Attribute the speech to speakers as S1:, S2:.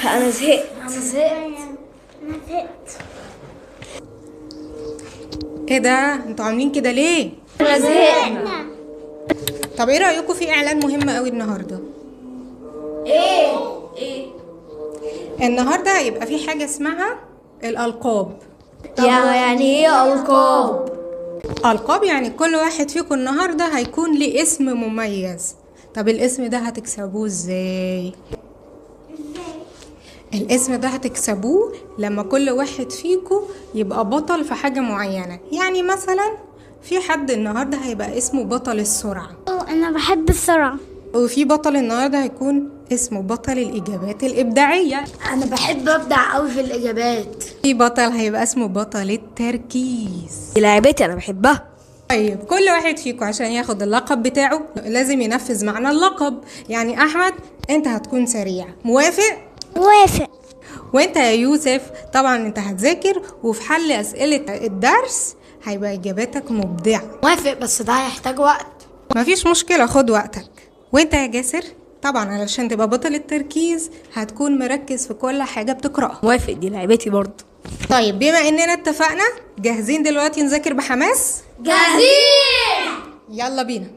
S1: انا زهقت.
S2: ايه ده؟ انتوا عاملين كده ليه؟
S1: انا زهقنا.
S2: طب ايه رأيكم في اعلان مهم قوي النهارده؟
S1: ايه؟
S2: النهارده هيبقى في حاجة اسمها الألقاب.
S1: يعني ايه القاب؟
S2: ألقاب يعني كل واحد فيكم النهارده هيكون ليه اسم مميز. طب الاسم ده هتكسبوه ازاي؟ الاسم ده هتكسبوه لما كل واحد فيكم يبقى بطل في حاجة معينة. يعني مثلا في حد النهارده هيبقى اسمه بطل السرعة،
S3: انا بحب السرعة.
S2: وفي بطل النهارده هيكون اسمه بطل الإجابات الإبداعية.
S1: انا بحب ابدع قوي في الاجابات.
S2: في بطل هيبقى اسمه بطل التركيز.
S1: دي لعبتي انا بحبها.
S2: طيب كل واحد فيكم عشان ياخد اللقب بتاعه لازم ينفذ معنى اللقب. يعني أحمد أنت هتكون سريع، موافق؟
S3: موافق.
S2: وانت يا يوسف طبعا انت هتذاكر، وفي حل أسئلة الدرس هيبقى إجاباتك مبدعة.
S1: موافق، بس ده هيحتاج وقت.
S2: مفيش مشكلة، خد وقتك. وانت يا جاسر طبعا علشان تبقى بطل التركيز هتكون مركز في كل حاجة بتقرأها.
S1: موافق، دي لعبتي برضه.
S2: طيب بما اننا اتفقنا، جاهزين دلوقتي نذاكر بحماس؟
S1: جاهزين.
S2: يلا بينا.